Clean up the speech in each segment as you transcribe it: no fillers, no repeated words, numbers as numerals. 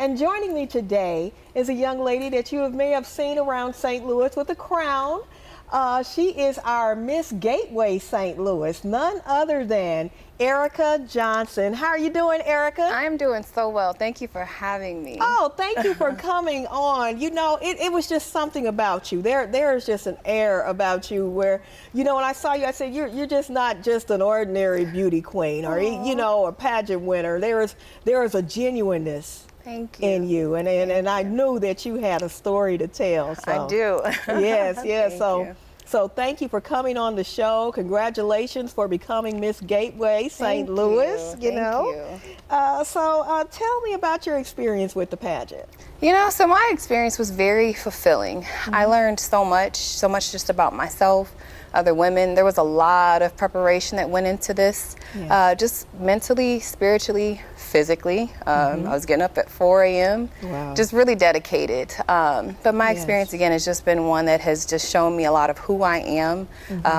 And joining me today is a young lady that may have seen around St. Louis with a crown. She is our Miss Gateway St. Louis, none other than Erika Johnson. How are you doing, Erika? I'm doing so well. Thank you for having me. Oh, thank you for coming on. You know, it was just something about you. There is just an air about you where, you know, when I saw you, I said, you're just not just an ordinary beauty queen or, you know, a pageant winner. There is a genuineness. Thank you. In you, and I knew that you had a story to tell. So. I do. Yes, yes. Thank So thank you for coming on the show. Congratulations for becoming Miss Gateway St. Louis. You know. Tell me about your experience with the pageant. You know, so my experience was very fulfilling. I learned so much just about myself, other women. There was a lot of preparation that went into this, just mentally, spiritually, physically. I was getting up at 4 a.m., just really dedicated. But my experience, again, has just been one that has just shown me a lot of who I am,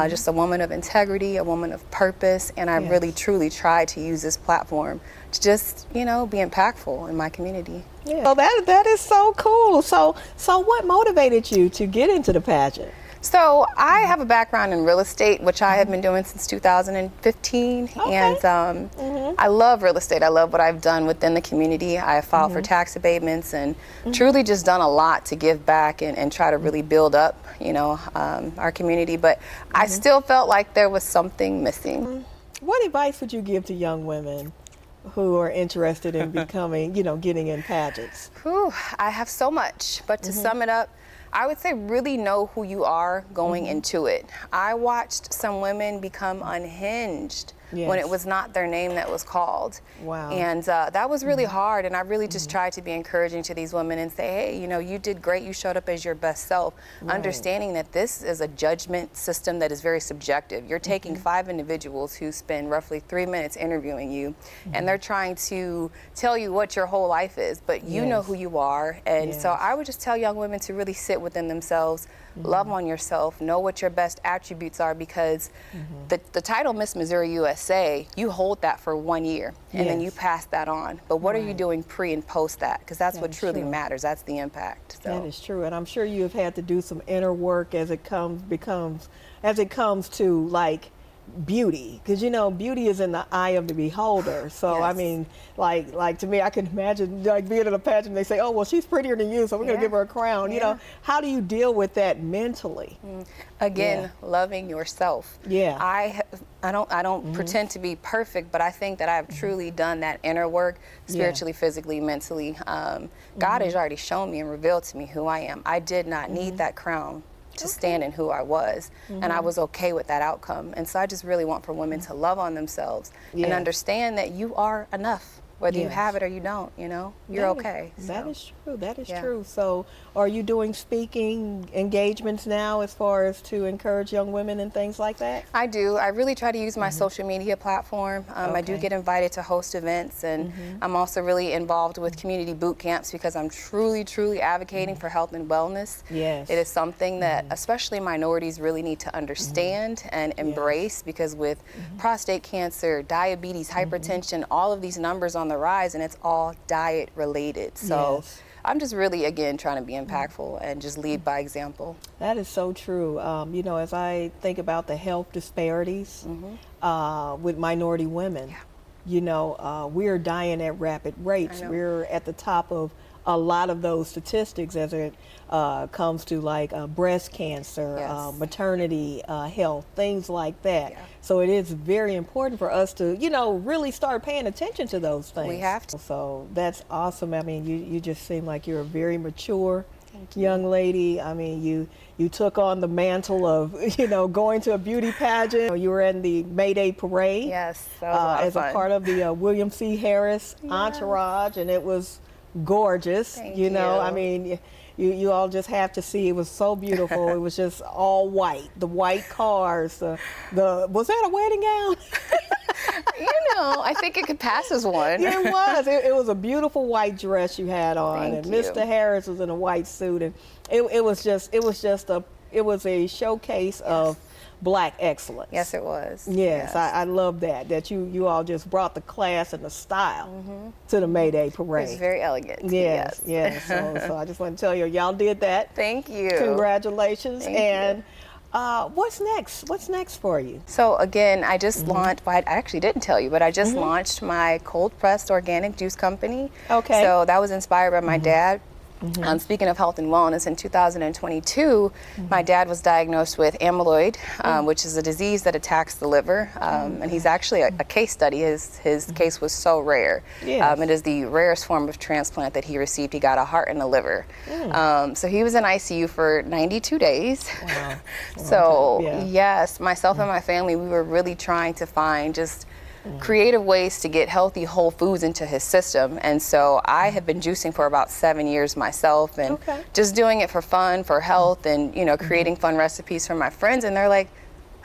just a woman of integrity, a woman of purpose, and I really, truly tried to use this platform to just, you know, be impactful in my community. Yeah. So that is so cool. So what motivated you to get into the pageant? So I have a background in real estate, which I have been doing since 2015, and I love real estate. I love what I've done within the community. I have filed for tax abatements and truly just done a lot to give back and try to really build up, you know, our community. But I still felt like there was something missing. What advice would you give to young women who are interested in becoming, you know, getting in pageants? Whew, I have so much, but to sum it up, I would say really know who you are going into it. I watched some women become unhinged when it was not their name that was called. Wow. And that was really hard, and I really just tried to be encouraging to these women and say, hey, you know, you did great, you showed up as your best self, understanding that this is a judgment system that is very subjective. You're taking 5 individuals who spend roughly 3 minutes interviewing you, and they're trying to tell you what your whole life is, but you know who you are. And so I would just tell young women to really sit within themselves, love on yourself, know what your best attributes are, because the title Miss Missouri USA, you hold that for 1 year and then you pass that on. But what are you doing pre and post that? Because that's what truly matters. That's the impact. So. That is true, and I'm sure you have had to do some inner work as it comes to like beauty, because you know beauty is in the eye of the beholder. So I mean, like to me, I can imagine like being in a pageant, they say, oh well, she's prettier than you, so we're gonna give her a crown. You know, how do you deal with that mentally? Again, loving yourself. I don't pretend to be perfect, but I think that I've truly done that inner work, spiritually, physically, mentally. God has already shown me and revealed to me who I am. I did not need that crown to stand in who I was, and I was okay with that outcome. And so I just really want for women to love on themselves and understand that you are enough, whether you have it or you don't, you know, you're okay. That is true. That is true. So are you doing speaking engagements now as far as to encourage young women and things like that? I do. I really try to use my social media platform. I do get invited to host events, and I'm also really involved with community boot camps because I'm truly, truly advocating for health and wellness. It is something that especially minorities really need to understand and embrace, because with prostate cancer, diabetes, hypertension, all of these numbers on the rise, and it's all diet related. So I'm just really, again, trying to be impactful and just lead by example. That is so true. You know, as I think about the health disparities with minority women, you know, we're dying at rapid rates. We're at the top of a lot of those statistics as it comes to like breast cancer, maternity health, things like that. So it is very important for us to, you know, really start paying attention to those things. We have to. So that's awesome. I mean, you just seem like you're a very mature young lady. I mean, you took on the mantle of, you know, going to a beauty pageant. You were in the May Day parade. Yes, that was a lot of as fun. a part of the William C. Harris entourage, and it was gorgeous. Thank you know, you. I mean, you all just have to see. It was so beautiful. It was just all white. The white cars. The was that a wedding gown? You know, I think it could pass as one. It was. It was a beautiful white dress you had on, Thank and you. Mr. Harris was in a white suit, and it was just a it was a showcase of Black excellence. Yes, it was. Yes, I love that you all just brought the class and the style to the May Day It parade. was very elegant. Yes. So I just want to tell you, y'all did that. Thank you. Congratulations. Thank and you. What's next? What's next for you? So again, I just launched, well, I actually didn't tell you, but I just launched my cold pressed organic juice company. Okay. So that was inspired by my dad. Speaking of health and wellness, in 2022, my dad was diagnosed with amyloid, which is a disease that attacks the liver. And he's actually a case study. His case was so rare. Yes. It is the rarest form of transplant that he received. He got a heart and a liver. So he was in ICU for 92 days. Wow. So Yeah. yes, myself and my family, we were really trying to find just creative ways to get healthy whole foods into his system. And so I have been juicing for about 7 years myself, and just doing it for fun, for health, and creating fun recipes for my friends. And they're like,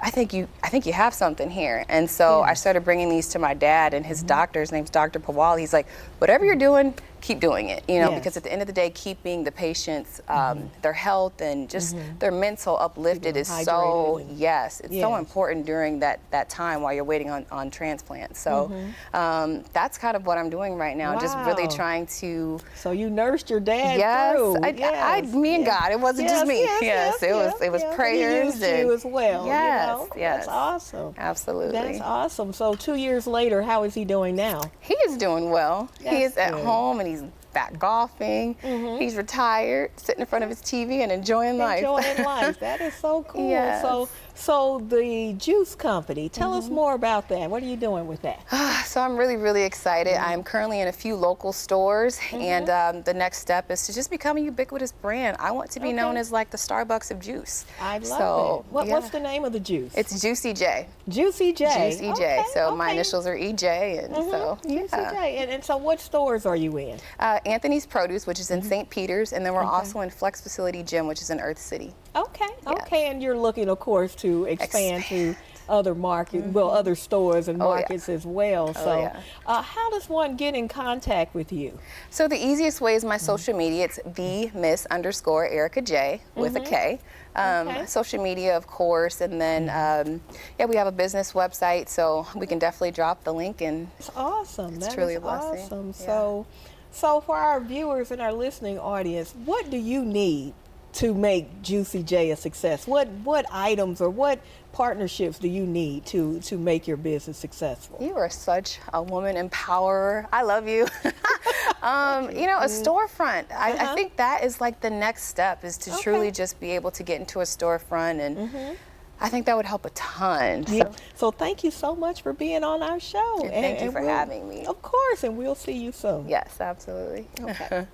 I think you have something here. And so I started bringing these to my dad, and his doctor, his name's Dr. Pawal. He's like, whatever you're doing, keep doing it, because at the end of the day, keeping the patients, their health and just their mental uplifted is so, it's so important during that time while you're waiting on transplant. So that's kind of what I'm doing right now, just really trying to. So you nursed your dad through. Me and God, it wasn't just me. It was prayers. He used you as well. Yes. That's awesome. Absolutely. That's awesome. So 2 years later, how is he doing now? He is doing well. He is at home, and he's back golfing. He's retired, sitting in front of his TV and enjoying life. Enjoying life. That is so cool. Yes. So the juice company, tell us more about that. What are you doing with that? So I'm really, really excited. I'm currently in a few local stores, and the next step is to just become a ubiquitous brand. I want to be known as like the Starbucks of juice. I love it. What's the name of the juice? It's Juicy J. Juicy J. Juicy J. So my initials are EJ, and so Juicy J. And so what stores are you in? Anthony's Produce, which is in St. Peter's, and then we're also in Flex Facility Gym, which is in Earth City. Okay, and you're looking, of course, to expand to other markets, other stores and markets as well. So how does one get in contact with you? So the easiest way is my social media. It's the Miss_Erika J with a K. Social media, of course, and then we have a business website, so we can definitely drop the link. And it's awesome. It's truly a blessing. Awesome. So for our viewers and our listening audience, what do you need to make Juicy J a success? What items or what partnerships do you need to make your business successful? You are such a woman empowerer. I love you. A storefront. I think that is like the next step, is to truly just be able to get into a storefront, and I think that would help a ton. So thank you so much for being on our show. And thank you for having me. Of course, and we'll see you soon. Yes, absolutely. Okay.